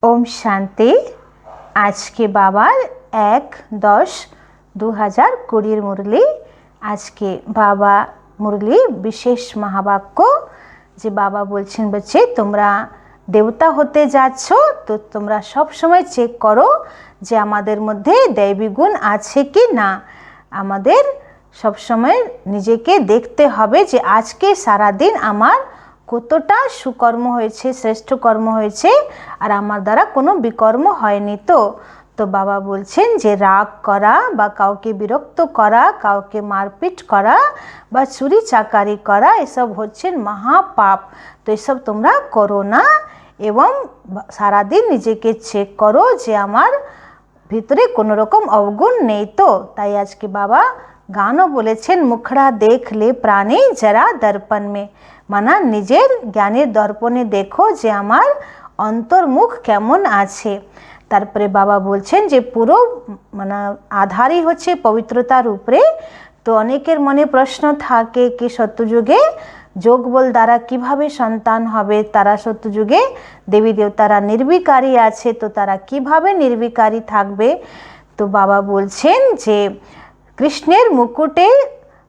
ओम शांति। आज के बाबार 1-10-2020 मुरली। आज के बाबा मुरली विशेष महावाक्य जे बाबा बोलছেন बच्चे তোমরা देवता होते যাচ্ছ তো তোমরা সব সময় চেক করো যে আমাদের মধ্যে दैवी गुण আছে কি না। আমাদের সব সময় নিজেকে দেখতে হবে যে আজকে সারা দিন আমার কতটা সুকর্ম হয়েছে, শ্রেষ্ঠ কর্ম হয়েছে আর আমার দ্বারা কোনো বিকর্ম হয়নি। তো বাবা বলছেন যে রাগ করা বা কাউকে বিরক্ত করা, কাউকে মারপিট করা বা চুরি চাকারি করা এসব হচ্ছে মহাপাপ। তো এসব তোমরা করো না এবং সারাদিন নিজেকে চেক করো যে আমার ভিতরে কোনো রকম অবগুণ নেই। তো তাই আজকে বাবা গানও বলেছেন মুখড়া দেখলে প্রাণে যারা দর্পণ মে, মানে নিজের জ্ঞানের দর্পণে দেখো যে আমার অন্তর্মুখ কেমন আছে। তারপরে বাবা বলছেন যে পুরো মানে আধারই হচ্ছে পবিত্রতার উপরে। তো অনেকের মনে প্রশ্ন থাকে কি সত্যযুগে যোগ বল দ্বারা কিভাবে সন্তান হবে, তারা সত্যযুগে দেবী দেবতারা নির্বিকারী আছে, তো তারা কিভাবে নির্বিকারী থাকবে। তো বাবা বলছেন যে কৃষ্ণের মুকুটে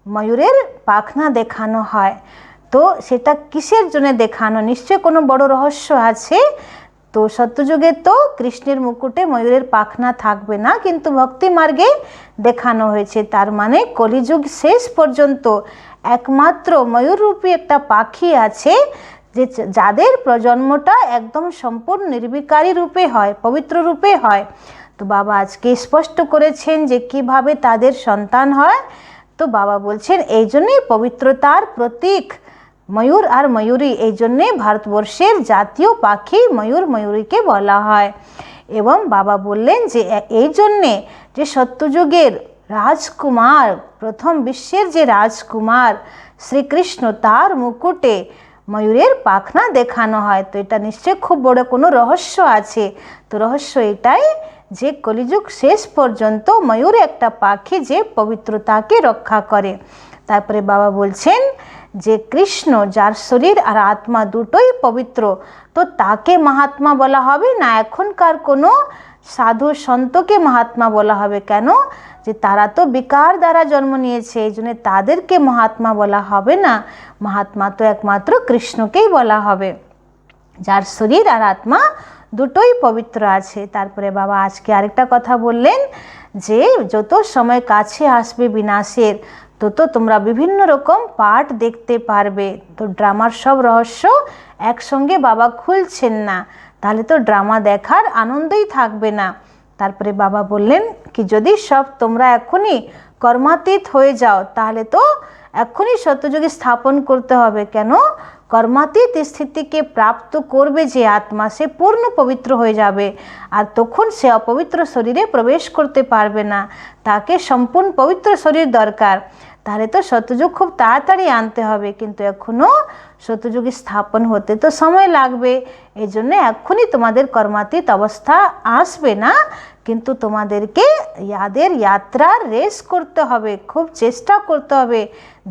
ময়ূরের পাখনা দেখানো হয়, তো সেটা কিসের জন্য দেখানো, নিশ্চয় কোনো বড় রহস্য আছে। তো সত্যযুগে তো কৃষ্ণের মুকুটে ময়ূরের পাখনা থাকবে না, কিন্তু ভক্তি মার্গে দেখানো হয়েছে। তার মানে কলিযুগ শেষ পর্যন্ত একমাত্র ময়ূররূপী একটা পাখি আছে যে যাদের প্রজন্মটা একদম সম্পূর্ণ নির্বিকারী রূপে হয়, পবিত্র রূপে হয়। তো বাবা আজকে স্পষ্ট করেছেন যে কিভাবে তাদের সন্তান হয়। তো বাবা বলছেন এই জন্যই পবিত্রতার প্রতীক ময়ূর আর ময়ূরী, এই জন্যে ভারতবর্ষের জাতীয় পাখি ময়ূর ময়ূরীকে বলা হয়। এবং বাবা বললেন যে এই জন্যে যে সত্যযুগের রাজকুমার, প্রথম বিশ্বের যে রাজকুমার শ্রীকৃষ্ণ, তার মুকুটে ময়ূরের পাখনা দেখানো হয়। তো এটা নিশ্চয় খুব বড় কোনো রহস্য আছে। তো রহস্য এটাই যে কলিযুগ শেষ পর্যন্ত ময়ূর একটা পাখি যে পবিত্রতাকে রক্ষা করে। তারপরে বাবা বলছেন যে কৃষ্ণ যার শরীর আর আত্মা দুটোই পবিত্র, তো তাকে মহাত্মা বলা হবে না, এখনকার কোনো সাধু সন্তকে মহাত্মা বলা হবে কেন, যে তারা তো বিকার দ্বারা জন্ম নিয়েছে, এই জন্য তাদেরকে মহাত্মা বলা হবে না। মহাত্মা তো একমাত্র কৃষ্ণকেই বলা হবে যার শরীর আর আত্মা দুটোই পবিত্র আছে। তারপরে বাবা আজকে আরেকটা কথা বললেন যে যত সময় কাছে আসবে বিনাশের তত তোমরা বিভিন্ন রকম পার্ট দেখতে পারবে। তো ড্রামার সব রহস্য একসঙ্গে বাবা খুলছেন না, তাহলে তো ড্রামা দেখার আনন্দই থাকবে না। তারপরে বাবা বললেন কি যদি সব তোমরা এখনই কর্মাতীত হয়ে যাও তাহলে তো এখনই সত্যযুগে স্থাপন করতে হবে। কেন? কর্মাতীত স্থিতিকে প্রাপ্ত করবে যে আত্মা, সে পূর্ণ পবিত্র হয়ে যাবে আর তখন সে অপবিত্র শরীরে প্রবেশ করতে পারবে না, তাকে সম্পূর্ণ পবিত্র শরীর দরকার। তাহলে তো সত্যযুগ খুব তাড়াতাড়ি আনতে হবে, কিন্তু এখনও সত্যযুগে স্থাপন হতে তো সময় লাগবে। এই জন্য এখনই তোমাদের কর্মাতীত অবস্থা আসবে না, কিন্তু তোমাদেরকে ইয়াদের যাত্রার রেস করতে হবে, খুব চেষ্টা করতে হবে,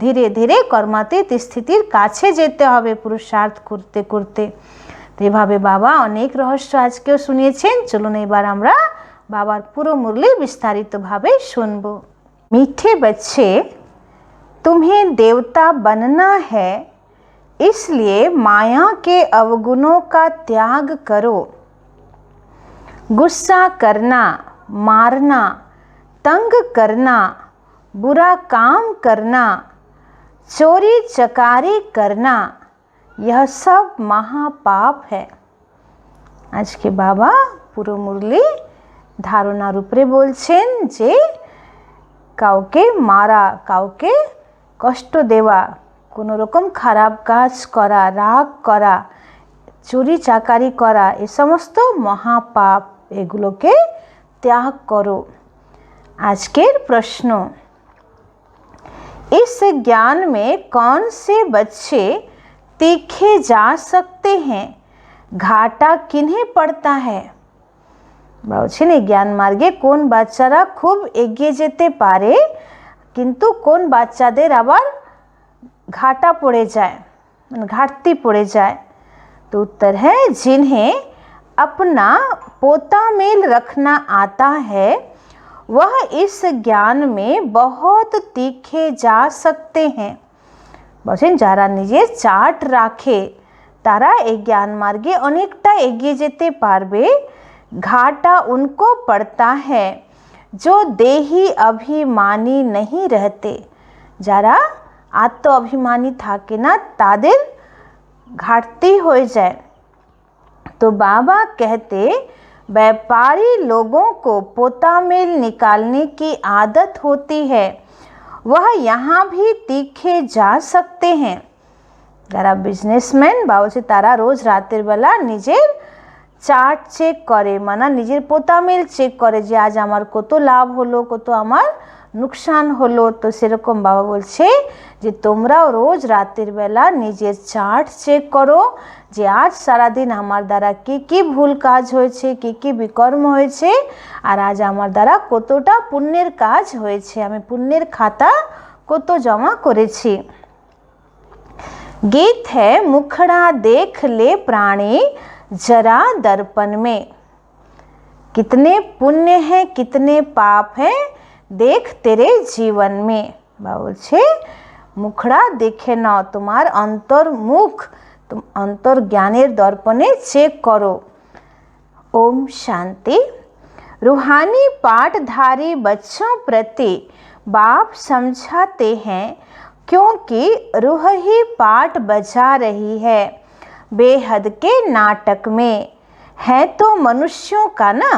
ধীরে ধীরে কর্মাতীত স্থিতির কাছে যেতে হবে পুরুষার্থ করতে করতে। তো এভাবে বাবা অনেক রহস্য আজকেও শুনিয়েছেন। চলুন এবার আমরা বাবার পুরো মুরলি বিস্তারিতভাবে শুনব। मीठे बच्चे, तुम्हें देवता बनना है, इसलिए माया के अवगुणों का त्याग करो। गुस्सा करना, मारना, तंग करना, बुरा काम करना, चोरी चकारी करना, यह सब महापाप है। आज के बाबा পুরো মুরলি ধারণার উপরে বলছেন যে কাউকে মারা, কাউকে কষ্ট দেওয়া, কোনো রকম খারাপ কাজ করা, রাগ করা, চুরি চাকারি করা, এ সমস্ত মহাপাপ, এগুলোকে ত্যাগ করো। আজকের প্রশ্ন, इस ज्ञान में कौन से बच्चे तीखे जा सकते हैं? घाटा किन्हें पड़ता है? বলছেন এই জ্ঞান মার্গে কোন বাচ্চারা খুব এগিয়ে যেতে পারে, কিন্তু কোন বাচ্চাদের আবার ঘাটা পড়ে যায়, মানে ঘাটতি পড়ে যায়। तो उत्तर है जिन्हें अपना पोता मेल रखना आता है वह इस ज्ञान में बहुत तीखे जा सकते हैं। বলছেন যারা নিজের চার্ট রাখে তারা এই জ্ঞান মার্গে অনেকটা এগিয়ে যেতে পারবে। घाटा उनको पड़ता है जो देही अभिमानी नहीं रहते। যারা आत्म अभिमानी থাকে না তাদের घाटती हो जाए। तो बाबा कहते व्यापारी लोगों को पोता मेल निकालने की आदत होती है, वह यहाँ भी तीखे जा सकते हैं। যারা বিজনেসম্যান বা হচ্ছে তারা রোজ রাতের বেলা নিজের চার্ট চেক করে, মানে নিজের পোতা মেল চেক করে যে আজ আমার কত লাভ হলো, কত আমার নুকসান হলো। তো সেরকম বাবা বলছে যে তোমরাও রোজ রাতের বেলা নিজের চার্ট চেক করো যে আজ সারাদিন আমার দ্বারা কি কি ভুল কাজ হয়েছে, কি কি বিকর্ম হয়েছে, আর আজ আমার দ্বারা কতটা পুণ্যের কাজ হয়েছে, আমি পুণ্যের খাতা কত জমা করেছি। गीत है मुखड़ा देख ले प्राणी जरा दर्पण में। कितने पुण्य हैं कितने पाप हैं देख तेरे जीवन में। बोलছে মুখড়া দেখে নাও, তোমার অন্তর্মুখ অন্তর জ্ঞানের দর্পণে চেক করো। ओम शांति। रूहानी पाठधारी बच्चों प्रति बाप समझाते हैं क्योंकि रूह ही पाठ बजा रही है बेहद के नाटक में। है तो मनुष्यों का ना।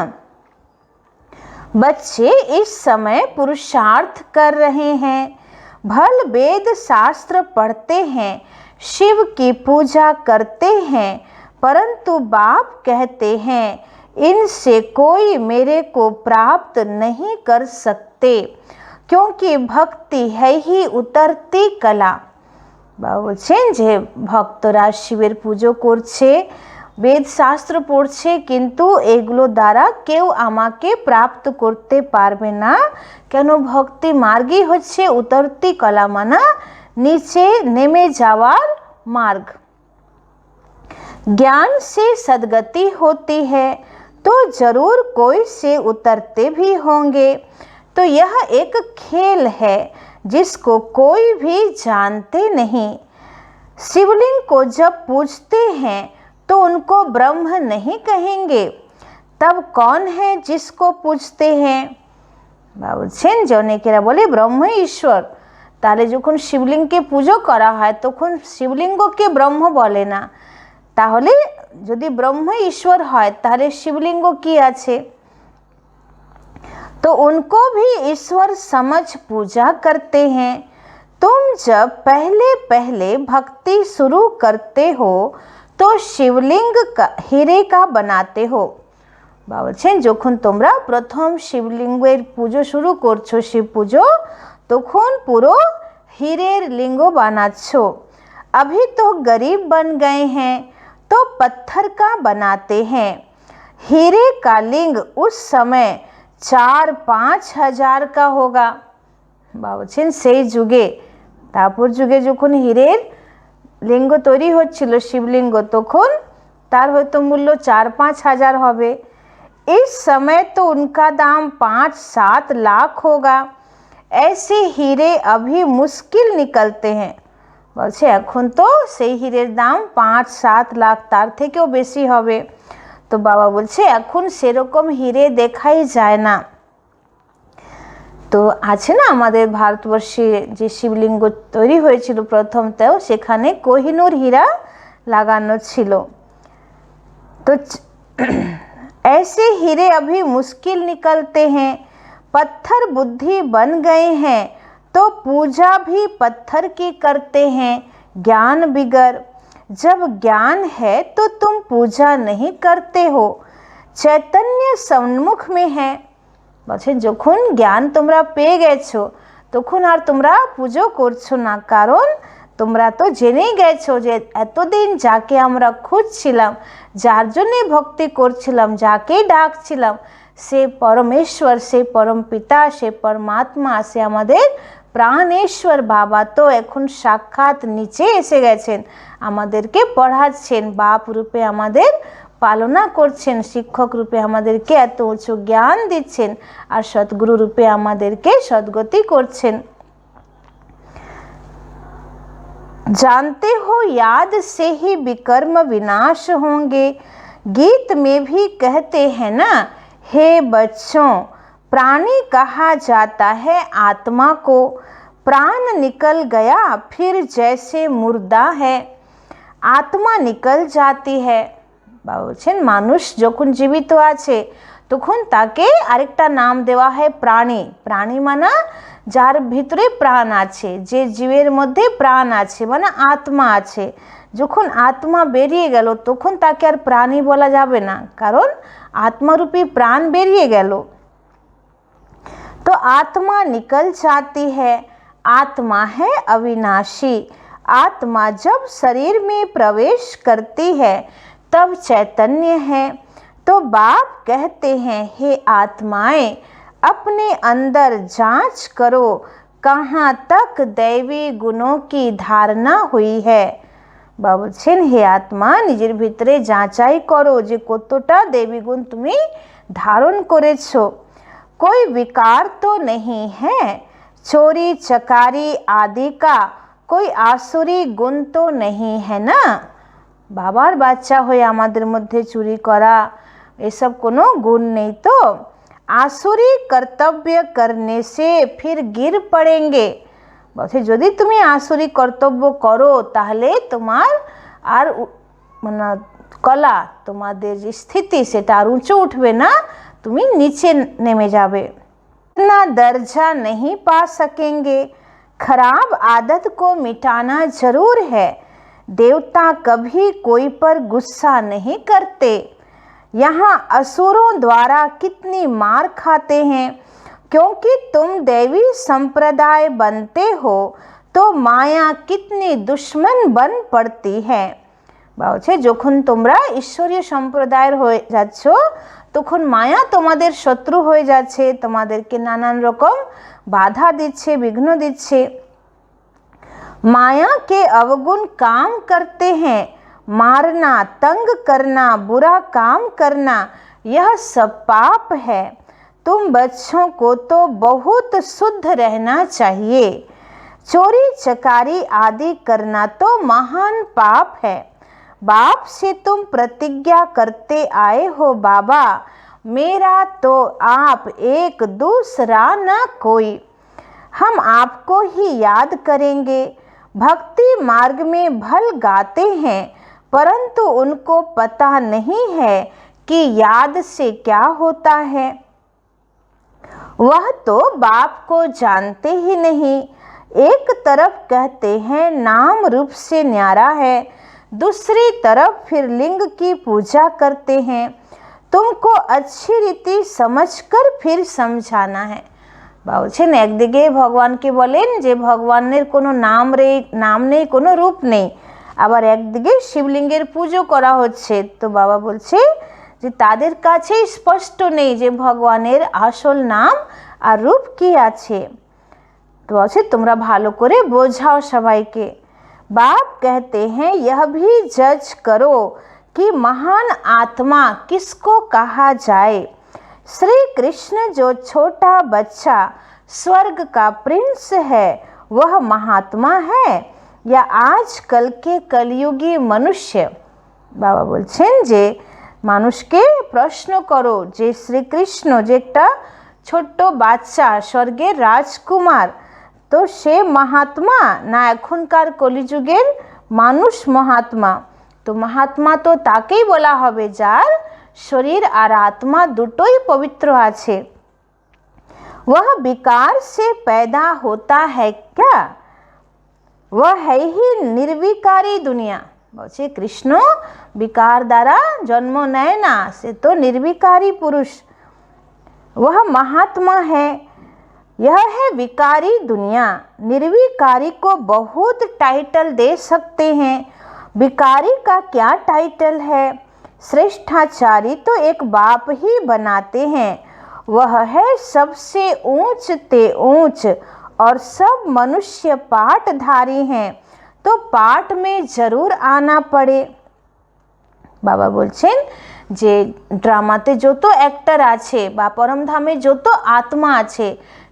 बच्चे इस समय पुरुषार्थ कर रहे हैं, भल वेद शास्त्र पढ़ते हैं, शिव की पूजा करते हैं, परंतु बाप कहते हैं इनसे कोई मेरे को प्राप्त नहीं कर सकते क्योंकि भक्ति है ही उतरती कला। বাবা বলছেন যে ভক্তরা শিবের পুজো করছে, বেদ শাস্ত্র পড়ছে, কিন্তু এগুলো দ্বারা কেউ আমাকে প্রাপ্ত করতে পারবে না। কেন? ভক্তি মার্গই হচ্ছে উতরতি কলা, মানা নিচে নেমে যাওয়ার मार्ग। ज्ञान से सद्गति होती है तो जरूर कोई से उतरते भी होंगे। तो यह एक खेल है जिसको कोई भी जानते नहीं। शिवलिंग को जब पूजते हैं तो उनको ब्रह्म नहीं कहेंगे, तब कौन है जिसको पूजते हैं? বলছেন যে অনেকেরা বলে ব্রহ্ম ঈশ্বর, তাহলে যখন শিবলিঙ্গকে পুজো করা হয় তখন শিবলিঙ্গকে ব্রহ্ম বলে না। তাহলে যদি ব্রহ্ম ঈশ্বর হয় তাহলে शिवलिंग की আছে? तो उनको भी ईश्वर समझ पूजा करते हैं। तुम जब पहले पहले भक्ति शुरू करते हो तो शिवलिंग का हीरे का बनाते हो। বলছেন যখন তোমরা প্রথম শিবলিঙ্গের পুজো শুরু করছো, শিব পুজো, তখন পুরো हीरेर लिंग बनाच्छो। अभी तो गरीब बन गए हैं तो पत्थर का बनाते हैं। हीरे का लिंग उस समय 4-5 हजार का होगा। বলছেন সেই যুগে, তারপর যুগে যখন হীরের লিঙ্গ তৈরি হচ্ছিল শিবলিঙ্গ, তখন তার হয়তো মূল্য 4-5 हजार হবে। इस समय तो उनका दाम 5-7 लाख होगा। ऐसे हीरे अभी मुश्किल निकलते हैं। বলছে এখন তো সেই হীরের দাম 5-7 লাখ, তার থেকেও বেশি হবে। তো বাবা বলছে এখন সেরকম হীরে দেখাই যায় না। তো আছে না আমাদের ভারতবর্ষে যে শিবলিঙ্গ তৈরি হয়েছিল প্রথমতেও, সেখানে কোহিনূর হীরা লাগানো ছিল। তো ऐसे हीरे अभी मुश्किल निकलते हैं। पत्थर बुद्धि बन गए हैं तो पूजा भी पत्थर की करते हैं ज्ञान बिगर। जब ज्ञान है तो तुम पूजा नहीं करते हो, चैतन्य सम्मुख में है। বলছে যখন জ্ঞান তোমরা পেয়ে গেছো তখন আর তোমরা পুজো করছো না, কারণ তোমরা তো জেনেই গেছো যে এতদিন যাকে আমরা খুঁজছিলাম, যার জন্যে ভক্তি করছিলাম, যাকেই ডাকছিলাম, সে পরমেশ্বর, সে পরম পিতা, সে পরমাত্মা, সে আমাদের প্রাণেশ্বর বাবা তো এখন সাক্ষাৎ নিচে এসে গেছেন, আমাদেরকে পড়াচ্ছেন, বাপ রূপে আমাদের পালনা করছেন, শিক্ষক রূপে আমাদেরকে এত উঁচু জ্ঞান দিচ্ছেন আর সদ্গুরু রূপে আমাদেরকে সদ্গতি করছেন। जानते हो याद से ही विकर्म विनाश होंगे। गीत में भी कहते हैं ना, हे बच्चों प्राणी कहा जाता है आत्मा को, प्राण निकल गया फिर जैसे मुर्दा है। आत्मा निकल जाती है। বাবা বলছেন মানুষ যখন জীবিত আছে তখন তাকে আরেকটা নাম দেওয়া হয় প্রাণী। প্রাণী মানে যার ভিতরে প্রাণ আছে, যে জীবের মধ্যে প্রাণ আছে মানে আত্মা আছে। যখন আত্মা বেরিয়ে গেল তখন তাকে আর প্রাণী বলা যাবে না, কারণ আত্মারূপী প্রাণ বেরিয়ে গেল। तो आत्मा निकल जाती है। आत्मा है अविनाशी। आत्मा जब शरीर में प्रवेश करती है तब चैतन्य है। तो बाप कहते हैं, हे आत्माएं अपने अंदर जांच करो कहाँ तक दैवी गुणों की धारणा हुई है। বাবা বলছেন হে আত্মা নিজের ভিতরে যাচাই করো যে কতটা দেবী গুণ তুমি ধারণ করেছো। कोई विकार तो नहीं है, चोरी चकारी आदि का कोई आसुरी गुण तो नहीं है ना। বাবার বাচ্চা হয়ে আমাদের মধ্যে চুরি করা এসব কোনো গুণ নেই তো। आसुरी कर्तव्य करने से फिर गिर पड़ेंगे। বলছে যদি তুমি আসুরি কর্তব্য করো তাহলে তোমার আর মানে কলা, তোমাদের যে স্থিতি সেটা আর উঁচু উঠবে না, তুমি नीचे नेमे जावे। ना दर्जा नहीं पा सकेंगे। खराब आदत को मिटाना जरूर है। देवता कभी कोई पर गुस्सा नहीं करते। यहाँ असुरों द्वारा कितनी मार खाते हैं, क्योंकि तुम दैवी संप्रदाय बनते हो तो माया कितनी दुश्मन बन पड़ती है। বলছে যখন তোমরা ঈশ্বরীয় সম্প্রদায়ের হয়ে যাচ্ছ তখন মায়া তোমাদের শত্রু হয়ে যাচ্ছে, তোমাদেরকে নানান রকম বাধা দিচ্ছে, বিঘ্ন দিচ্ছে। माया के अवगुण काम करते हैं। मारना, तंग करना, बुरा काम करना यह सब पाप है। तुम बच्चों को तो बहुत शुद्ध रहना चाहिए। चोरी चकारी आदि करना तो महान पाप है। बाप से तुम प्रतिज्ञा करते आए हो, बाबा मेरा तो आप एक दूसरा न कोई। हम आपको ही याद करेंगे। भक्ति मार्ग में भल गाते हैं, परंतु उनको पता नहीं है कि याद से क्या होता है। वह तो बाप को जानते ही नहीं। एक तरफ कहते हैं नाम रूप से न्यारा है, दूसरी तरफ फिर लिंग की पूजा करते हैं। तुमको अच्छी रीति समझकर फिर समझाना है। বলছেন একদিকে ভগবানকে বলেন যে ভগবানের কোনো নাম নেই, কোনো রূপ নেই, আবার একদিকে শিবলিঙ্গের পুজো করা হচ্ছে। তো বাবা বলছে যে তাদের কাছেই স্পষ্ট নেই যে ভগবানের আসল নাম আর রূপ কি আছে। তো বলছে তোমরা ভালো করে বোঝাও সবাইকে। बाप कहते हैं यह भी जज करो कि महान आत्मा किसको कहा जाए। श्री कृष्ण जो छोटा बच्चा स्वर्ग का प्रिंस है वह महात्मा है या आजकल के कलयुगी मनुष्य। बाबा বলছেন যে মানুষকে প্রশ্ন করো যে শ্রীকৃষ্ণ যে একটা ছোট্ট বাচ্চা স্বর্গের রাজকুমার, তো সে মহাত্মা না এখনকার কলিযুগের মানুষ মহাত্মা। তো মহাত্মা তো তাকেই বলা হবে যার শরীর আর আত্মা দুটোই পবিত্র আছে। वह विकार से पैदा होता है क्या, वह है ही निर्विकारी दुनिया। বলছে কৃষ্ণ বিকার দ্বারা জন্ম নেয় না, সে তো निर्विकारी पुरुष। वह महात्मा है, यह है विकारी दुनिया। निर्विकारी को बहुत टाइटल दे सकते हैं, विकारी का क्या टाइटल है। श्रेष्ठाचारी तो एक बाप ही बनाते हैं, वह है सबसे ऊंच ते ऊंच और सब मनुष्य पाठधारी हैं, तो पाठ में जरूर आना पड़े। बाबा बोलছেন যে ড্রামাতে যত অ্যাক্টর আছে বা পরমধামে যত আত্মা আছে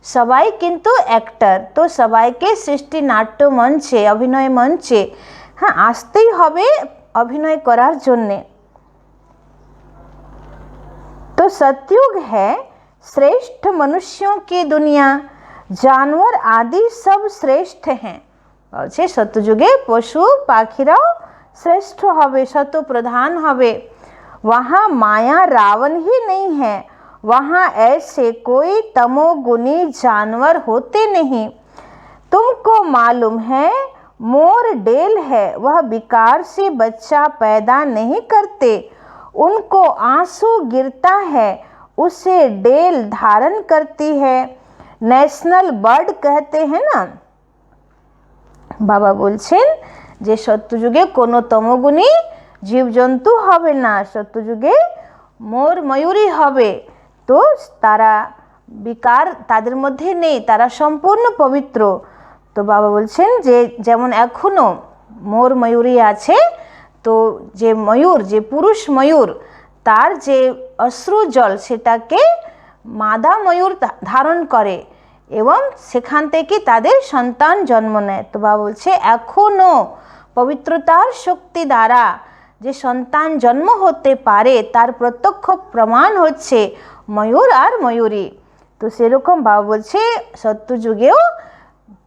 সবাই কিন্তু অ্যাক্টর। তো সবাইকে সৃষ্টি নাট্য মঞ্চে, অভিনয় মঞ্চে হ্যাঁ আসতেই হবে অভিনয় করার জন্যে। तो सतयुग है श्रेष्ठ मनुष्यों की दुनिया, जानवर आदि सब श्रेष्ठ हैं। বলছে সত্যযুগে পশু পাখিরাও শ্রেষ্ঠ হবে, সত প্রধান হবে। वहाँ माया रावण ही नहीं है, वहाँ ऐसे कोई तमोगुनी जानवर होते नहीं। तुमको मालूम है मोर डेल है, वह विकार से बच्चा पैदा नहीं करते। उनको आंसू गिरता है, उसे डेल धारण करती है। नेशनल बर्ड कहते हैं ना। বাবা বলছেন যে সত্যযুগে কোনো তমোগুণী জীবজন্তু হবে না, সত্যযুগে মোর ময়ূরী হবে। তো তারা বিকার তাদের মধ্যে নেই, তারা সম্পূর্ণ পবিত্র। তো বাবা বলছেন যে যেমন এখনও মোর ময়ূরী আছে, তো যে ময়ূর, যে পুরুষ ময়ূর, তার যে অশ্রু জল সেটাকে মাদা ময়ূর ধারণ করে এবং সেখান থেকে তাদের সন্তান জন্ম নেয়। তো বাবা বলছে এখনও পবিত্রতার শক্তি দ্বারা যে সন্তান জন্ম হতে পারে তার প্রত্যক্ষ প্রমাণ হচ্ছে ময়ূর আর ময়ূরী। তো সেরকম বাবা বলছে সত্যযুগেও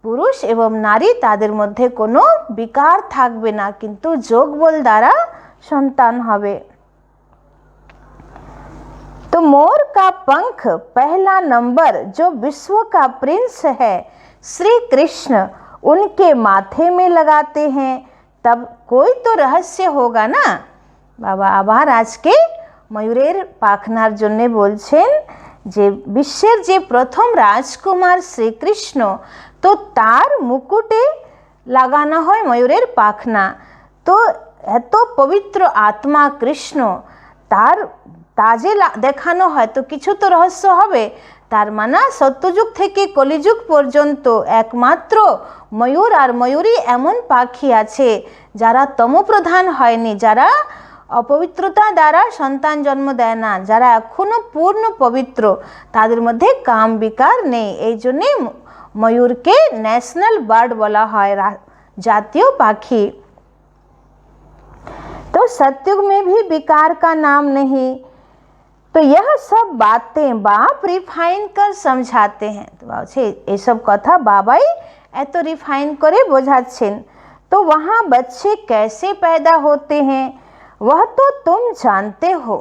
পুরুষ এবং নারী তাদের মধ্যে কোনো বিকার থাকবে না, কিন্তু যোগ বল দ্বারা সন্তান হবে। तो मोर का पंख पहला नंबर जो विश्व का प्रिंस है श्री कृष्ण उनके माथे में लगाते हैं, तब कोई तो रहस्य होगा ना। बाबा आबार आज के मयूरेर पाखनार जन्य बोलছেন যে বিশ্বের যে প্রথম রাজকুমার শ্রীকৃষ্ণ, তো তার মুকুটে লাগানো হয় ময়ূরের পাখনা। তো এত পবিত্র আত্মা কৃষ্ণ, তার তাজে দেখানো হয় তো কিছু তো রহস্য হবে। তার মানে সত্যযুগ থেকে কলিযুগ পর্যন্ত একমাত্র ময়ূর আর ময়ূরী এমন পাখি আছে যারা তমপ্রধান হয়নি, যারা অপবিত্রতা দ্বারা সন্তান জন্ম দেয় না, যারা এখনো পূর্ণ পবিত্র, তাদের মধ্যে কাম বিকার নেই। এই জন্যে ময়ূরকে ন্যাশনাল বার্ড বলা হয়, জাতীয় পাখি। तो सतयुग में भी विकार का नाम नहीं। तो यह सब बातें बाप रिफाइन कर समझाते हैं। तो ये सब कथा बाबाई एत रिफाइन करे बोझाচ্ছেন। तो वहाँ बच्चे कैसे पैदा होते हैं वह तो तुम जानते हो।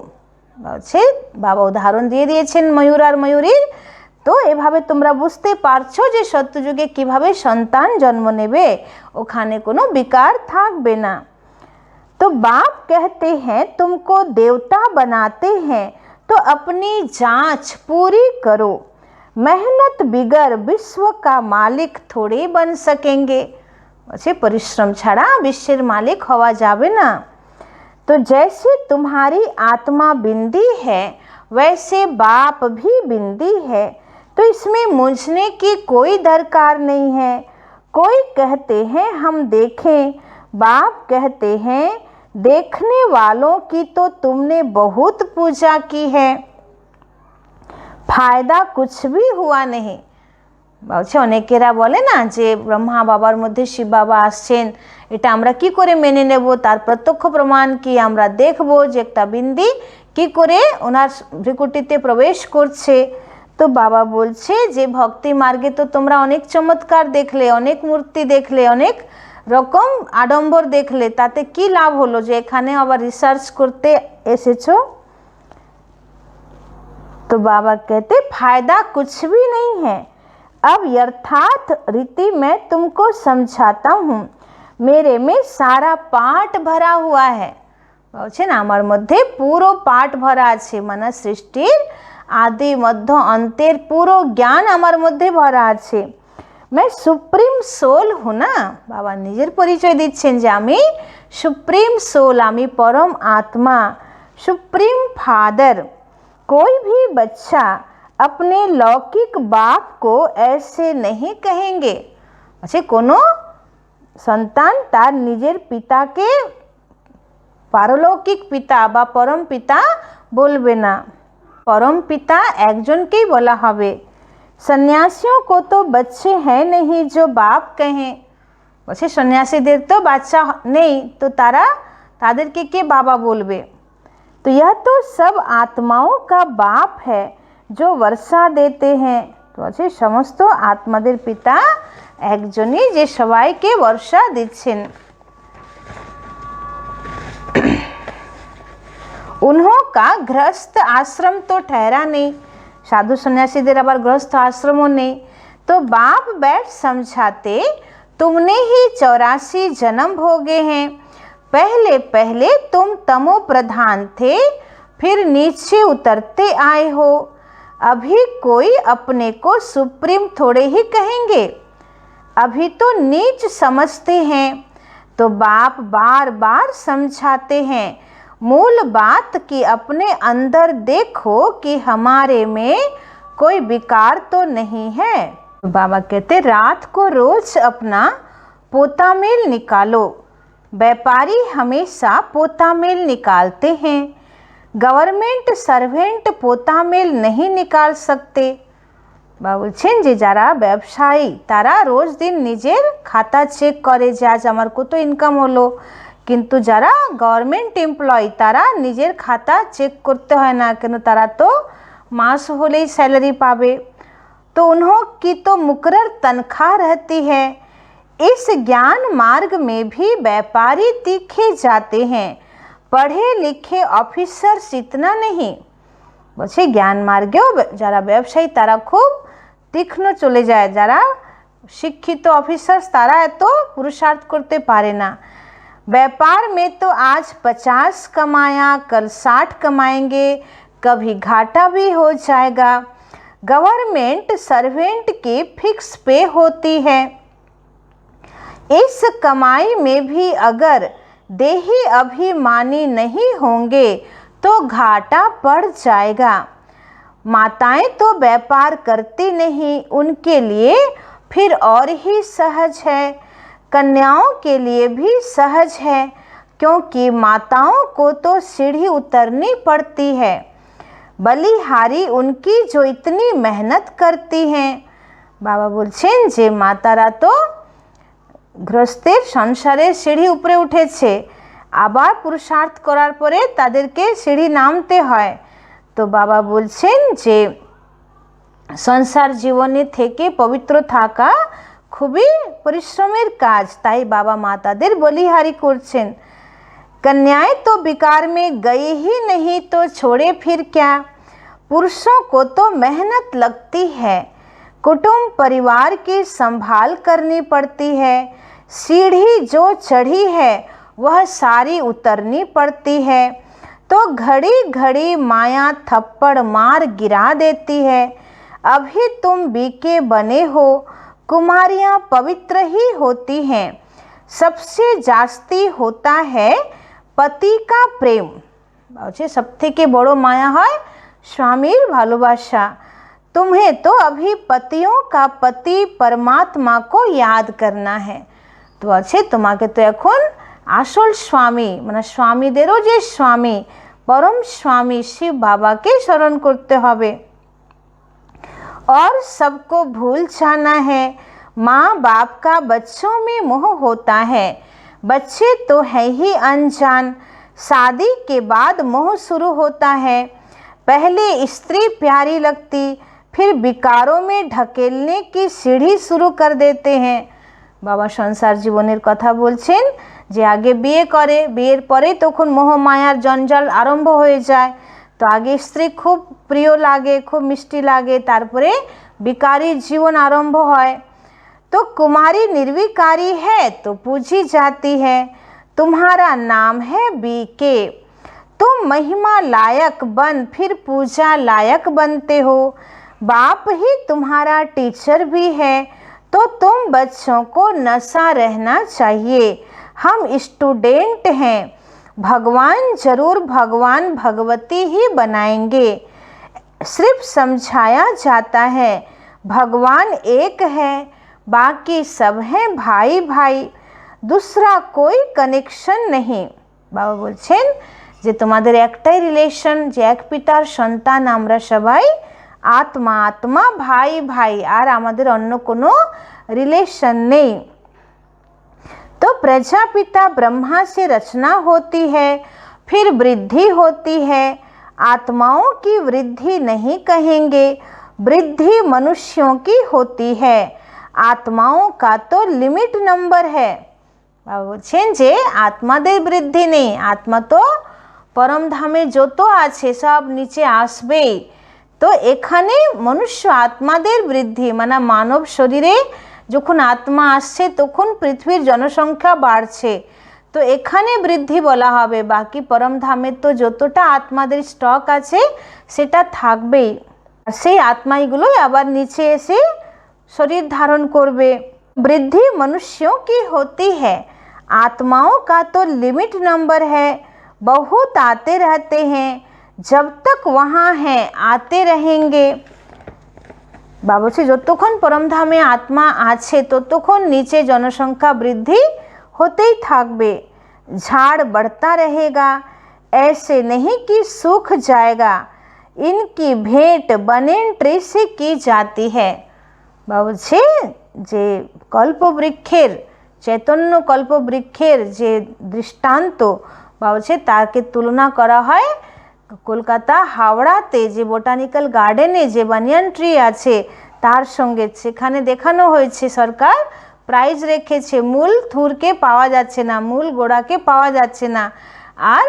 বলছে বাবা উদাহরণ দিয়ে দিয়েছেন ময়ূর আর ময়ূরীর। তো এভাবে তোমরা বুঝতে পারছো যে সত্যযুগে কিভাবে সন্তান জন্ম নেবে, ওখানে কোনো বিকার থাকবে না। तो बाप कहते हैं तुमको देवता बनाते हैं तो अपनी जांच पूरी करो, मेहनत बिगर विश्व का मालिक थोड़े बन सकेंगे। वैसे परिश्रम छाड़ा विश्व मालिक हवा जावे ना। तो जैसे तुम्हारी आत्मा बिंदी है वैसे बाप भी बिंदी है, तो इसमें मूंझने की कोई दरकार नहीं है। कोई कहते हैं हम देखें, बाप कहते हैं देखने वालों की तो तुमने बहुत पूजा की है, फायदा कुछ भी हुआ नहीं। বলছে অনেকেরা বলে না যে ব্রহ্মা বাবার মধ্যে শিব বাবা আসছেন, এটা আমরা কি করে মেনে নেব, তার প্রত্যক্ষ প্রমাণ কি আমরা দেখব যে একটা বিন্দি কি করে ওনার ভ্রুকুটিতে প্রবেশ করছে। তো বাবা বলছে যে ভক্তি মার্গে তো তোমরা অনেক চমৎকার দেখলে, অনেক মূর্তি দেখলে, অনেক রকম আডম্বর দেখলে, তাতে কি লাভ হলো যে এখানে আবার রিসার্চ করতে এসেছো। तो बाबा कहते फायदा कुछ भी नहीं है। अब यथार्थ रीति मैं तुमको समझाता हूँ, मेरे में सारा पाठ भरा हुआ है। বলছেন আমার মধ্যে পুরো পাঠ ভরা আছে, মানে সৃষ্টির আদি মধ্য অন্তের পুরো জ্ঞান আমার মধ্যে ভরা আছে। मैं सुप्रीम सोल हूँ ना। बाबा निजेर परिचय दिच्छेन जे आमी सुप्रीम सोल, आमी परम आत्मा, सुप्रीम फादर। कोई भी बच्चा अपने लौकिक बाप को ऐसे नहीं कहेंगे। अच्छा कोनो संतान तार निजेर पिता के পারলৌকিক পিতা বা পরম পিতা বলবে না, পরম পিতা একজনকেই বলা হবে। সন্ন্যাসিयों को तो बच्चे हैं नहीं जो बाप कहें। বলছে সন্ন্যাসীদের তো বাচ্চা নেই, তো তাদেরকে কে বাবা বলবে। तो यह तो सब आत्माओं का बाप है जो वर्षा देते हैं। তো আছে সমস্ত আত্মাদের পিতা একজনই, যে সবাইকে বর্ষা দিচ্ছেন। उन्हों का गृहस्थ आश्रम तो ठहरा नहीं। साधु सन्यासीদের আবার गृहस्थ आश्रमों नहीं। तो बाप बैठ समझाते, तुमने ही 84 जन्म भोगे हैं। पहले पहले तुम तमो प्रधान थे, फिर नीचे उतरते आए हो। अभी कोई अपने को सुप्रीम थोड़े ही कहेंगे, अभी तो नीच समझते हैं। तो बाप बार बार समझाते हैं, मूल बात कि अपने अंदर देखो कि हमारे में कोई विकार तो नहीं है। बाबा कहते रात को रोज अपना पोतामेल निकालो। व्यापारी हमेशा पोतामेल निकालते हैं, गवर्नमेंट सर्वेंट पोतामेल नहीं निकाल सकते। বা বলছেন যে যারা ব্যবসায়ী তারা রোজ দিন নিজের খাতা চেক করে যে আজ আমার কত ইনকাম হলো, কিন্তু যারা গভর্নমেন্ট এমপ্লয়ি তারা নিজের খাতা চেক করতে হয় না, কেন তারা তো মাস হলেই স্যালারি পাবে। तो उन्हों की तो मुकर्रर तनख्वाह रहती है। इस ज्ञान मार्ग में भी व्यापारी तीखे जाते हैं, पढ़े लिखे ऑफिसर्स इतना नहीं। বলছে জ্ঞান মার্গেও যারা ব্যবসায়ী তারা খুব তীক্ষ্ণ চলে যায়, যারা শিক্ষিত অফিসার্স তারা এত পুরুষার্থ করতে পারে না। व्यापार में तो आज 50 कमाया, कल 60 कमाएंगे, कभी घाटा भी हो जाएगा। गवर्नमेंट सर्वेंट की फिक्स पे होती है। इस कमाई में भी अगर देही अभिमानी नहीं होंगे तो घाटा पड़ जाएगा। माताएं तो व्यापार करती नहीं, उनके लिए फिर और ही सहज है। कन्याओं के लिए भी सहज है, क्योंकि माताओं को तो सीढ़ी उतरनी पड़ती है। बलिहारी उनकी जो इतनी मेहनत करती हैं। बाबा বলছেন যে মাতারা তো গৃহস্থের সংসারের সিঁড়ি উপরে উঠেছে, আবার পুরুষার্থ করার পরে তাদেরকে সিঁড়ি নামতে হয়। তো বাবা বলছেন যে সংসার জীবনে থেকে পবিত্র থাকা খুবই পরিশ্রমের কাজ, তাই বাবা মাতাদের বলিহারি করছেন। कन्याएं तो विकार में गई ही नहीं तो छोड़े फिर क्या। पुरुषों को तो मेहनत लगती है, कुटुंब परिवार की संभाल करनी पड़ती है। सीढ़ी जो चढ़ी है वह सारी उतरनी पड़ती है, तो घड़ी घड़ी माया थप्पड़ मार गिरा देती है। अभी तुम बीके बने हो, कुमारियाँ पवित्र ही होती हैं। सबसे जास्ती होता है पति का प्रेम। सब থেকে বড় মায়া হয় স্বামীর ভালোবাসা। तुम्हें तो अभी पतियों का पति परमात्मा को याद करना है। তো আছে তোমাকে তো এখন আসল স্বামী মানে স্বামীদেরও যে স্বামী পরম স্বামী শিব বাবাকে স্মরণ করতে হবে। और सबको भूल जाना है। माँ बाप का बच्चों में मोह होता है, बच्चे तो है ही अनजान। शादी के बाद मोह शुरू होता है। पहले स्त्री प्यारी लगती, फिर विकारों में ढकेलने की सीढ़ी शुरू कर देते हैं। बाबा संसार जीवनेर कथा बोलছেন যে আগে বিয়ে করে, বিয়ের পরে তখন মোহ মায়ার জঞ্জাল আরম্ভ হয়ে যায়। তো আগে স্ত্রী খুব প্রিয় লাগে, খুব মিষ্টি লাগে, তারপরে বিকারী জীবন আরম্ভ হয়। तो कुमारी निर्विकारी है तो पूजी जाती है। तुम्हारा नाम है बीके, तुम महिमा लायक बन फिर पूजा लायक बनते हो। बाप ही तुम्हारा टीचर भी है, तो तुम बच्चों को नशा रहना चाहिए। हम स्टूडेंट हैं, भगवान जरूर भगवान भगवती ही बनाएंगे। सिर्फ समझाया जाता है भगवान एक है, बाकी सब हैं भाई भाई, दूसरा कोई कनेक्शन नहीं। বাবা বলছেন যে তোমাদের একটাই রিলেশন, যে এক পিতার সন্তান আমরা সবাই, आत्मा आत्मा भाई भाई, আর আমাদের অন্য কোনো রিলেশন নেই। तो प्रजापिता ब्रह्मा से रचना होती है, फिर वृद्धि होती है। आत्माओं की वृद्धि नहीं कहेंगे, वृद्धि मनुष्यों की होती है। आत्माओं का तो लिमिट नंबर है। বলছেন যে আত্মাদের বৃদ্ধি নেই, আত্মা তো পরম ধামে যত আছে সব নিচে আসবেই। তো এখানে মনুষ্য আত্মাদের বৃদ্ধি, মানে মানব শরীরে যখন আত্মা আসছে তখন পৃথিবীর জনসংখ্যা বাড়ছে, তো এখানে বৃদ্ধি বলা হবে। বাকি পরম ধামে তো যতটা আত্মাদের স্টক আছে সেটা থাকবেই, আর সেই আত্মাইগুলোই আবার নিচে এসে শরীর ধারণ করবে। वृद्धि मनुष्यों की होती है, आत्माओं का तो लिमिट नंबर है, बहुत आते रहते हैं, जब तक वहाँ हैं आते रहेंगे। বাবা বলছে যতক্ষণ পরমধামে আত্মা আছে ততক্ষণ নিচে জনসংখ্যা বৃদ্ধি হতেই থাকবে। झाड़ बढ़ता रहेगा, ऐसे नहीं कि सूख जाएगा, इनकी भेंट बनेन ट्री से की जाती है। বাবা বলছে যে কল্পবৃক্ষের, চৈতন্য কল্পবৃক্ষের যে দৃষ্টান্ত বা হচ্ছে তাকে তুলনা করা হয় কলকাতা হাওড়াতে যে বোটানিক্যাল গার্ডেনে যে বানিয়ান ট্রি আছে তার সঙ্গে। সেখানে দেখানো হয়েছে সরকার প্রাইজ রেখেছে, মূল থুরকে পাওয়া যাচ্ছে না, মূল গোড়াকে পাওয়া যাচ্ছে না, আর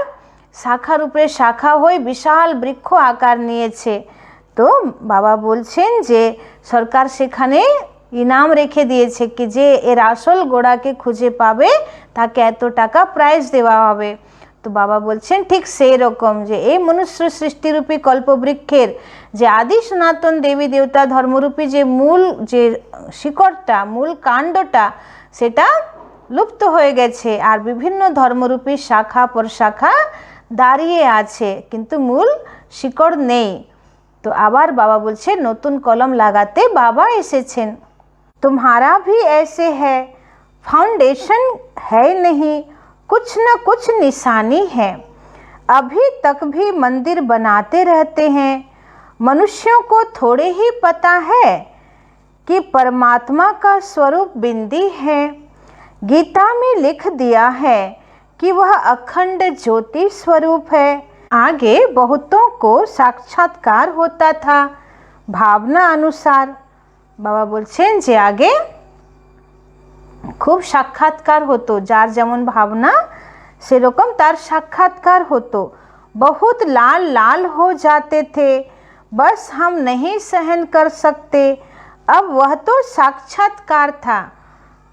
শাখার উপরে শাখা হয়ে বিশাল বৃক্ষ আকার নিয়েছে। তো বাবা বলছেন যে সরকার সেখানে ইনাম রেখে দিয়েছে কি যে এর আসল গোড়াকে খুঁজে পাবে তাকে এত টাকা প্রাইজ দেওয়া হবে। তো বাবা বলছেন ঠিক সেই রকম যে এই মনুষ্য সৃষ্টিরূপী কল্পবৃক্ষের যে আদি সনাতন দেবী দেবতা ধর্মরূপী যে মূল যে শিকড়টা, মূল কাণ্ডটা সেটা লুপ্ত হয়ে গেছে, আর বিভিন্ন ধর্মরূপী শাখা প্রশাখা দাঁড়িয়ে আছে কিন্তু মূল শিকড় নেই। তো আবার বাবা বলছে নতুন কলম লাগাতে বাবা এসেছেন। तुम्हारा भी ऐसे है, फाउंडेशन है नहीं, कुछ न कुछ निशानी है, अभी तक भी मंदिर बनाते रहते हैं। मनुष्यों को थोड़े ही पता है कि परमात्मा का स्वरूप बिंदी है। गीता में लिख दिया है कि वह अखंड ज्योति स्वरूप है। आगे बहुतों को साक्षात्कार होता था भावना अनुसार। বাবা বলছেন যে আগে খুব সাক্ষাৎকার হতো, যার যেমন ভাবনা সেরকম তার সাক্ষাৎকার হতো। बहुत लाल लाल हो जाते थे, बस हम नहीं सहन कर सकते, अब वह तो साक्षात्कार था।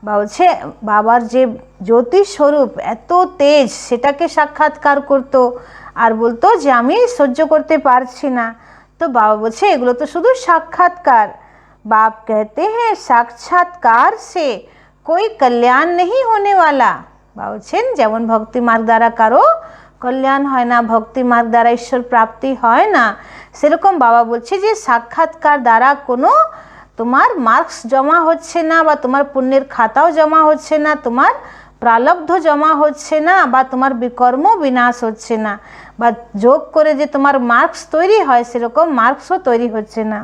বলছে বাবার যে জ্যোতি স্বরূপ এত তেজ সেটাকে সাক্ষাৎকার করতো আর বলতো যে আমি সহ্য করতে পারছি না। তো বাবা বলছে এগুলো তো শুধু সাক্ষাৎকার। बाप कहते हैं साक्षात्कार से कोई कल्याण नहीं होने वाला। বলছেন যেমন ভক্তি মার্গ দ্বারা কারো কল্যাণ হয় না, ভক্তি মার্গ দ্বারা ঈশ্বর প্রাপ্তি হয় না, সেরকম বাবা বলছে যে সাক্ষাৎকার দ্বারা কোনো তোমার মার্কস জমা হচ্ছে না, বা তোমার পুণ্যের খাতাও জমা হচ্ছে না, তোমার প্রালব্ধ জমা হচ্ছে না, বা তোমার বিকর্ম বিনাশ হচ্ছে না, বা যোগ করে যে তোমার মার্কস তৈরি হয় সেরকম মার্কসও তৈরি হচ্ছে না।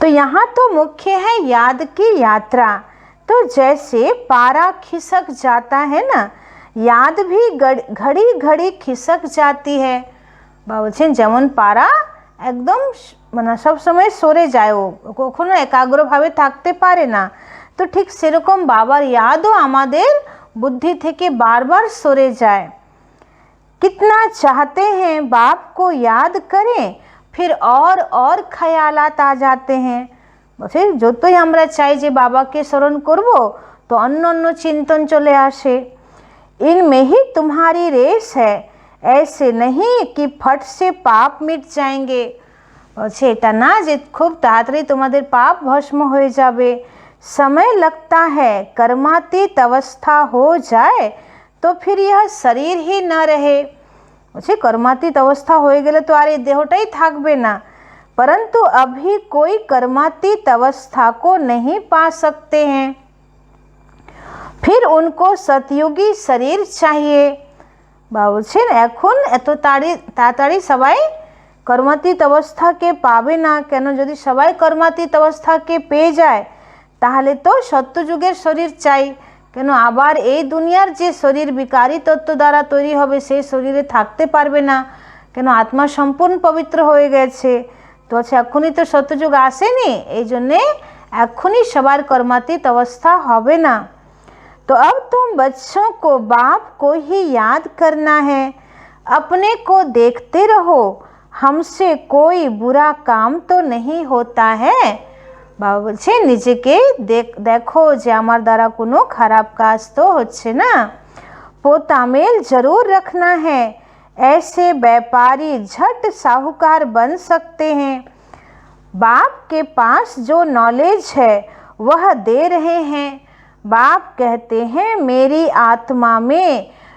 तो यहाँ तो मुख्य है याद की यात्रा। तो जैसे पारा खिसक जाता है ना, याद भी घड़ी घड़ी खिसक जाती है। বলছেন যেমন পারা একদম মানে সব সময় সরে যায়, ও কখনো একাগ্রভাবে থাকতে পারে না, তো ঠিক সেরকম বাবার यादও আমাদের বুদ্ধি থেকে বারবার সরে যায়। कितना चाहते हैं बाप को याद करें, फिर और ख्यालात आ जाते हैं। বলছে যতই আমরা চাই যে বাবাকে স্মরণ করব তো অন্য অন্য চিন্তন চলে আসে। इनमें ही तुम्हारी रेस है, ऐसे नहीं कि फट से पाप मिट जाएंगे। বলছে এটা না যে খুব তাড়াতাড়ি তোমাদের পাপ ভস্ম হয়ে যাবে, समय लगता है, कर्मातीत अवस्था हो जाए तो फिर यह शरीर ही न रहे। বলছে কর্মাতীত অবস্থা হয়ে গেলে তো আর এই দেহটাই থাকবে না, परंतु अभी कोई कर्मातीत अवस्था को नहीं पा सकते हैं। फिर उनको सतयुगी शरीर चाहिए। বাবা বলছেন এখন এত তাড়াতাড়ি সবাই কর্মাতীত অবস্থাকে পাবে না কেন, যদি সবাই কর্মাতীত অবস্থাকে পেয়ে যায় তাহলে তো সত্যযুগের শরীর চাই কেন, আবার এই দুনিয়ার যে শরীর বিকারী তত্ত্ব দ্বারা তৈরি হবে সেই শরীরে থাকতে পারবে না কেন, আত্মা সম্পূর্ণ পবিত্র হয়ে গেছে। তো আচ্ছা এখনই তো সত্যযুগ আসেনি, এই জন্যে এখনই সবার কর্মাতীত অবস্থা হবে না। तो अब तुम बच्चों को बाप को ही याद करना है, अपने को देखते रहो, हमसे कोई बुरा काम तो नहीं होता है। বাবা বলছে নিজেকে দেখো যে আমার দ্বারা কোনো খারাপ কাজ তো হচ্ছে না। पोतामेल जरूर रखना है, ऐसे व्यापारी झट साहूकार बन सकते हैं। बाप के पास जो नॉलेज है वह दे रहे हैं। बाप कहते हैं मेरी आत्मा में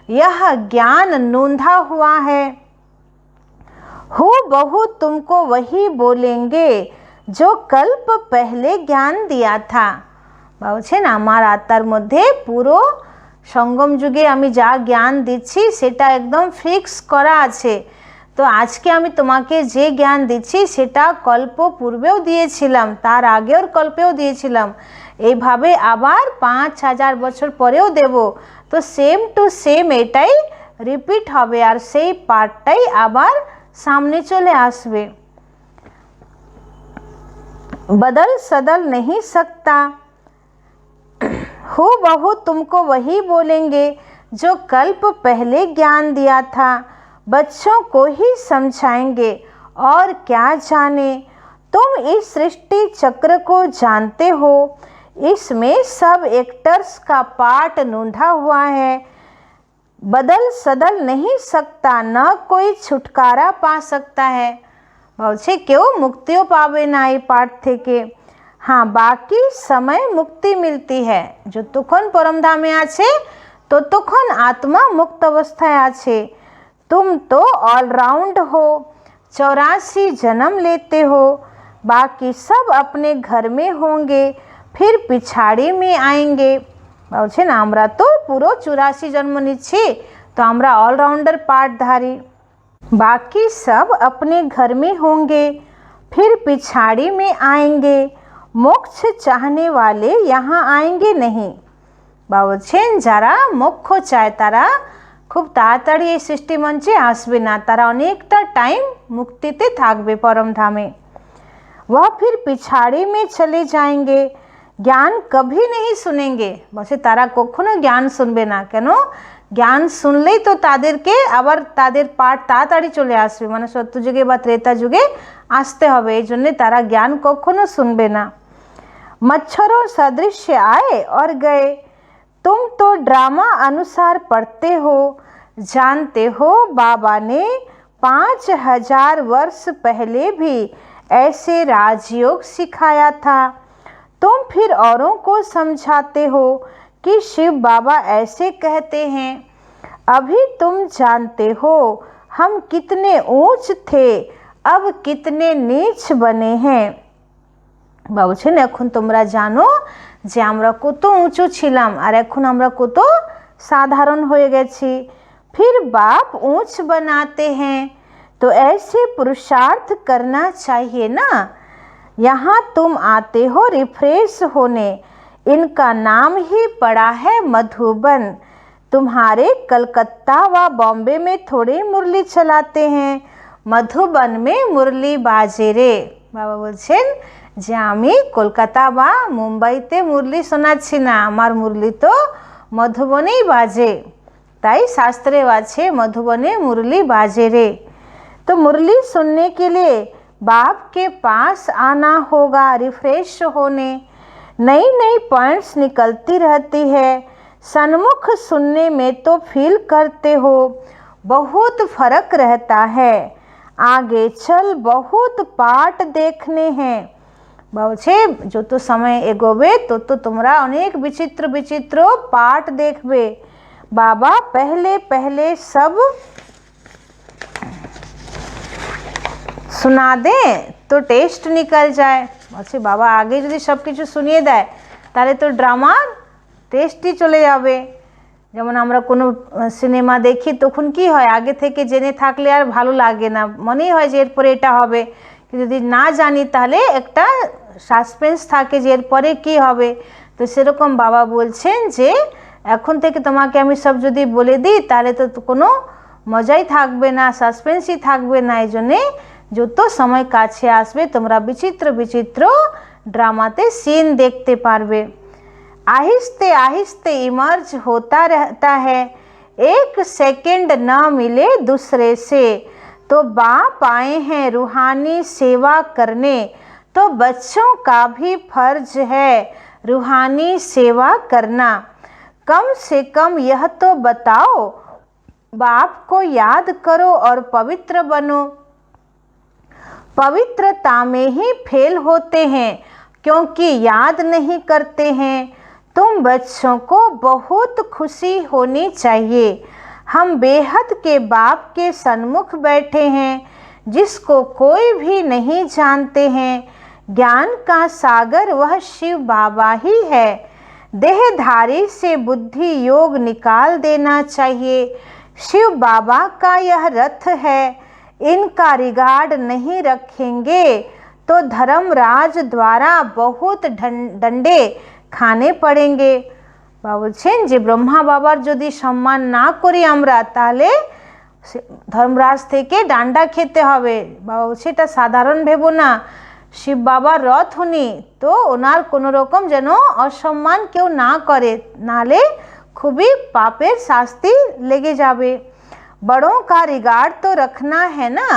यह ज्ञान नूंधा हुआ है, हु बहु तुमको वही बोलेंगे जो कल्प पहले ज्ञान दिया था। বলছেন আমার আত্মার মধ্যে পুরো সঙ্গম যুগে আমি যা জ্ঞান দিচ্ছি সেটা একদম ফিক্স করা আছে। তো আজকে আমি তোমাকে যে জ্ঞান দিচ্ছি সেটা কল্প পূর্বেও দিয়েছিলাম, তার আগের কল্পেও দিয়েছিলাম, এইভাবে আবার 5000 বছর পরেও দেব। তো সেম টু সেম এটাই রিপিট হবে আর সেই পার্টটাই আবার সামনে চলে আসবে। बदल सदल नहीं सकता, हु बहु तुमको वही बोलेंगे जो कल्प पहले ज्ञान दिया था, बच्चों को ही समझाएंगे और क्या जाने। तुम इस सृष्टि चक्र को जानते हो, इसमें सब एक्टर्स का पार्ट नूंधा हुआ है, बदल सदल नहीं सकता, न कोई छुटकारा पा सकता है। বলছে কেউ মুক্তিও পাবে না এই পাঠ থেকে। হ্যাঁ বাকি সময় মুক্তি মিলতি হ্যাঁ, যতক্ষণ পরমধামে আছে ততক্ষণ আত্মা মুক্ত অবস্থায় আছে। तुम तो ऑलराउंड हो, 84 जन्म लेते हो, बाकी सब अपने घर में होंगे, फिर पिछाड़ी में आएंगे। বলছেন আমরা তো পুরো 84 জন্ম নিচ্ছি, তো আমরা অলরাউন্ডার পাঠধারী। बाकी सब अपने घर में होंगे, फिर पिछाड़ी में आएंगे, मोक्ष चाहने वाले यहाँ आएंगे नहीं। বলছেন যারা মোক্ষ চায় তারা খুব তাড়াতাড়ি এই সৃষ্টি মঞ্চে আসবে না, তারা অনেকটা টাইম মুক্তিতে থাকবে পরমধামে। वह फिर पिछाड़ी में चले जाएंगे, ज्ञान कभी नहीं सुनेंगे। বলছে তারা কখনো জ্ঞান শুনবে না কেন, জ্ঞান শুনলেই তো তাদেরকে আবার তাদের পাঠ তাড়াতাড়ি চলে আসবে, মানে সত্যযুগে বা ত্রেতা যুগে আসতে হবে, এই জন্যে তারা জ্ঞান কখনো শুনবে না। मच्छरों सदृश आए और गए, तुम तो ड्रामा अनुसार पढ़ते हो, जानते हो बाबा ने 5000 वर्ष पहले भी ऐसे राजयोग सिखाया था। तुम फिर औरों को समझाते हो कि शिव बाबा ऐसे कहते हैं। अभी तुम जानते हो हम कितने ऊंच थे, अब कितने नीच बने हैं। বলছেন এখন তোমরা জানো যে আমরা কত উঁচু ছিলাম আর এখন আমরা কত সাধারণ হয়ে গেছি। फिर बाप ऊंच बनाते हैं, तो ऐसे पुरुषार्थ करना चाहिए ना। यहाँ तुम आते हो रिफ्रेश होने, इनका नाम ही पड़ा है मधुबन। तुम्हारे कलकत्ता व बॉम्बे में थोड़े मुरली चलाते हैं, मधुबन में मुरली बाजे रे। বাবা বলছেন যে আমি কলকাতা বা মুম্বাইতে মুরলি শোনাচ্ছি না, আমার মুরলি তো মধুবনেই বাজে, তাই শাস্ত্রে আছে मधुबने मुरली बाजे रे। तो मुरली सुनने के लिए बाप के पास आना होगा, रिफ्रेश होने। नई नई पॉइंट्स निकलती रहती है, सन्मुख सुनने में तो फील करते हो बहुत फर्क रहता है। आगे चल बहुत पाठ देखने हैं। বলছে যত সময় এগোবে তত তোমরা অনেক বিচিত্র বিচিত্র পাঠ দেখবে। बाबा पहले पहले सब सुना दें तो टेस्ट निकल जाए। বলছে বাবা আগে যদি সব কিছু শুনিয়ে দেয় তাহলে তো ড্রামার টেস্টই চলে যাবে। যেমন আমরা কোনো সিনেমা দেখি তখন কি হয়, আগে থেকে জেনে থাকলে আর ভালো লাগে না, মনেই হয় যে এরপরে এটা হবে। কিন্তু যদি না জানি তাহলে একটা সাসপেন্স থাকে যে এরপরে কী হবে। তো সেরকম বাবা বলছেন যে এখন থেকে তোমাকে আমি সব যদি বলে দিই তাহলে তো কোনো মজাই থাকবে না, সাসপেন্সই থাকবে না। এই জন্যে যত সময় কাছে আসবে তোমরা বিচিত্র বিচিত্র ड्रामाते सीन देखते पारबे। आहिस्ते आहिस्ते इमर्ज होता रहता है, एक सेकंड न मिले दूसरे से। तो बाप आए हैं रूहानी सेवा करने, तो बच्चों का भी फर्ज है रूहानी सेवा करना। कम से कम यह तो बताओ, बाप को याद करो और पवित्र बनो। पवित्रता में ही फेल होते हैं क्योंकि याद नहीं करते हैं। तुम बच्चों को बहुत खुशी होनी चाहिए, हम बेहद के बाप के सन्मुख बैठे हैं जिसको कोई भी नहीं जानते हैं। ज्ञान का सागर वह शिव बाबा ही है। देहधारी से बुद्धि योग निकाल देना चाहिए। शिव बाबा का यह रथ है, इनका रिगार्ड नहीं रखेंगे तो धर्मराज द्वारा बहुत डंडे खाने पड़ेंगे। বাবা বলছেন যে ব্রহ্মা বাবার যদি সম্মান না করি আমরা তাহলে ধর্মরাজ থেকে ডান্ডা খেতে হবে। বাবা বলছে এটা সাধারণ ভেবো না, শিব বাবার রথ উনি, তো ওনার কোনো রকম যেন অসম্মান কেউ না করে, নালে খুবই পাপের শাস্তি লেগে যাবে। बड़ों का रिगार्ड तो रखना है ना,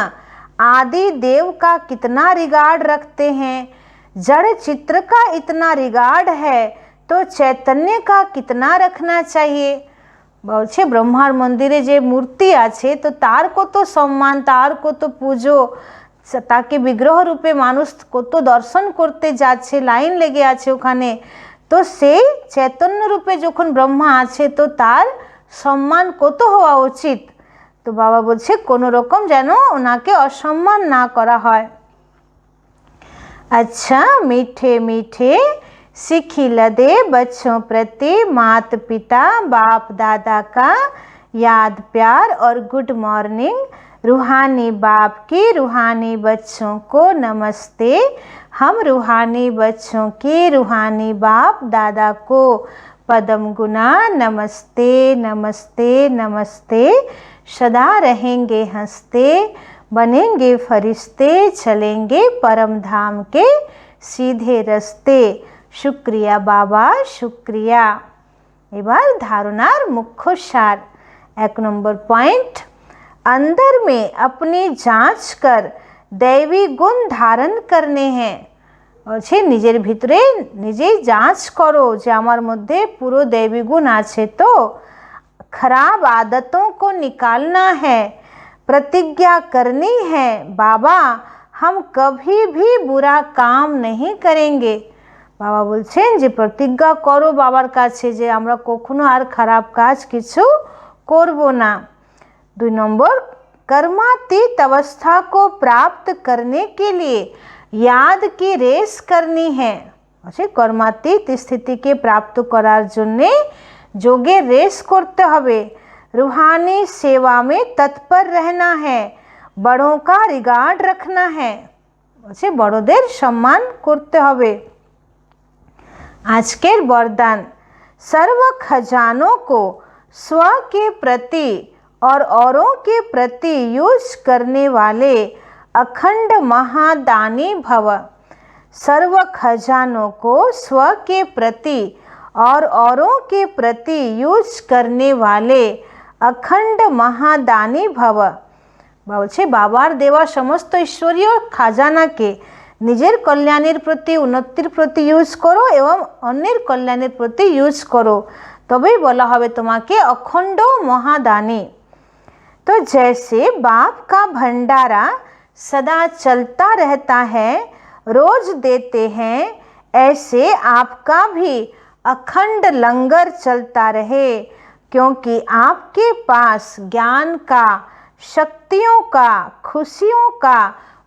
आदि देव का कितना रिगार्ड रखते हैं। जड़ चित्र का इतना रिगार्ड है तो चैतन्य का कितना रखना चाहिए। বলছে ব্রহ্মার মন্দিরে যে মূর্তি আছে তো তার কত সম্মান, তার কত পুজো, তাকে বিগ্রহ রূপে মানুষ কত দর্শন করতে যাচ্ছে, লাইন লেগে আছে ওখানে। তো সেই চৈতন্য রূপে যখন ব্রহ্মা আছে তো তার সম্মান কত হওয়া উচিত। তো বাবা বলছে কোনো রকম যেন ওনাকে অসম্মান না করা হয়। अच्छा मीठे मीठे सिखिलदे बच्चों प्रति मात पिता बाप दादा का याद प्यार और गुड मॉर्निंग। रूहानी बाप की रूहानी बच्चों को नमस्ते। हम रूहानी बच्चों की रूहानी बाप दादा को पदम गुना नमस्ते नमस्ते नमस्ते। सदा रहेंगे हंसते, बनेंगे फरिश्ते, चलेंगे परम धाम के सीधे रास्ते। शुक्रिया बाबा शुक्रिया। এবার ধারণার মুখ্য সার। 1 নম্বর পয়েন্ট, अंदर में अपनी जांच कर दैवी गुण धारण करने हैं। বলছে নিজের ভিতরে নিজেই যাঞ্চ করো যে আমার মধ্যে পুরো दैवी गुण আছে তো। खराब आदतों को निकालना है, प्रतिज्ञा करनी है बाबा हम कभी भी बुरा काम नहीं करेंगे। বাবা বলছেন যে প্রতিজ্ঞা করো বাবার কাছে যে আমরা কখনো আর খারাপ কাজ কিছু করব না। 2 নম্বর, कर्मातीत अवस्था को प्राप्त करने के लिए याद की रेस करनी है। अच्छा कर्मातीत स्थिति के प्राप्त करार जन्ने যোগের রেস করতে হবে। रूहानी सेवा में तत्पर रहना है, बड़ों का रिगार्ड रखना है। বলছে বড়দের সম্মান করতে হবে। আজকের वरदान, सर्व खजानों को स्व के प्रति और औरों के प्रति यूज करने वाले अखंड महादानी भव। सर्व खजानों को स्व के प्रति और औरों के प्रति यूज करने वाले अखंड महादानी भव। বলছে বাবার দেওয়া সমস্ত ঈশ্বরীয় খাজানাকে নিজের কল্যাণের প্রতি উন্নতির প্রতি ইউজ করো এবং অন্যের কল্যাণের প্রতি ইউজ করো, তবেই বলা হবে তোমাকে অখণ্ড মহাদানী। तो जैसे बाप का भंडारा सदा चलता रहता है, रोज देते हैं, ऐसे आपका भी अखंड लंगर चलता रहे, क्योंकि आपके पास ज्ञान का, शक्तियों का, खुशियों का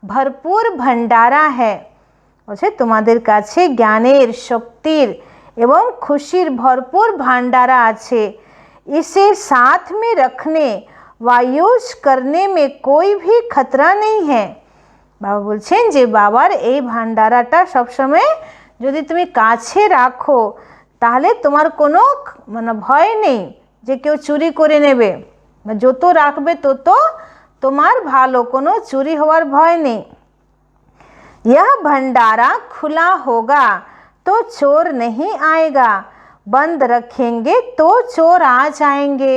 भरपूर भंडारा है। বলছে তোমাদের কাছে জ্ঞানের, শক্তির एवं खुशीर भरपूर भांडारा आछे। इसे साथ में रखने व यूज करने में कोई भी खतरा नहीं है। बाबा बोलছেন যে বাবার এই ভান্ডারাটা সবসময় যদি তুমি কাছে রাখো তাহলে তোমার কোনো মানে ভয় নেই যে কেউ চুরি করে নেবে। যত রাখবে তত তোমার ভালো, কোনো চুরি হওয়ার ভয় নেই। यह भंडारा खुला होगा तो चोर नहीं आएगा, बंद रखेंगे तो चोर आ जाएंगे।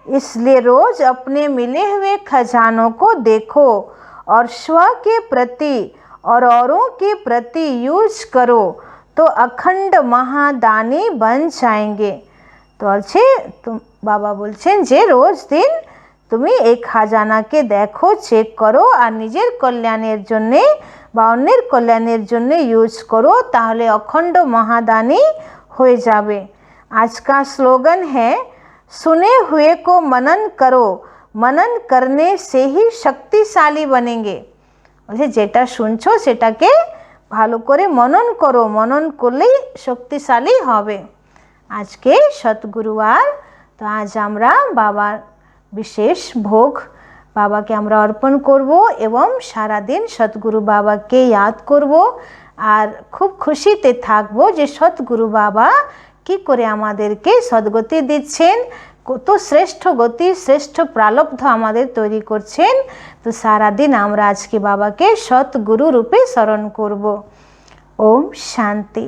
इसलिए रोज अपने मिले हुए खजानों को देखो और स्व के प्रति और औरों के प्रति यूज करो तो अखंड महादानी बन जाएंगे। तो अच्छे तुम बाबा बोलছেন যে রোজ দিন তুমি এই খাজানাকে দেখো, চেক করো আর নিজের কল্যাণের জন্যে বা অন্যের কল্যাণের জন্য ইউজ করো, তাহলে অখণ্ড মহাদানী হয়ে যাবে। आज का स्लोगन है सुने हुए को मनन करो, मनन करने से ही शक्तिशाली बनेंगे। বলছে যেটা শুনছো সেটাকে ভালো করে মনন করো, মনন করলেই শক্তিশালী হবে। আজকে সতগুরুবার, তো আজ আমরা বাবার বিশেষ ভোগ বাবাকে আমরা অর্পণ করব এবং সারা দিন সতগুরু বাবাকে ইয়াদ করব আর খুব খুশিতে থাকব যে সতগুরু বাবা কি করে আমাদেরকে সদ্গতি দিচ্ছেন, কত শ্রেষ্ঠ গতি শ্রেষ্ঠ প্রালব্ধ আমাদের তৈরি করছেন। তো সারা দিন আমরা আজকে বাবাকে সতগুরু রূপে স্মরণ করব। ওম শান্তি।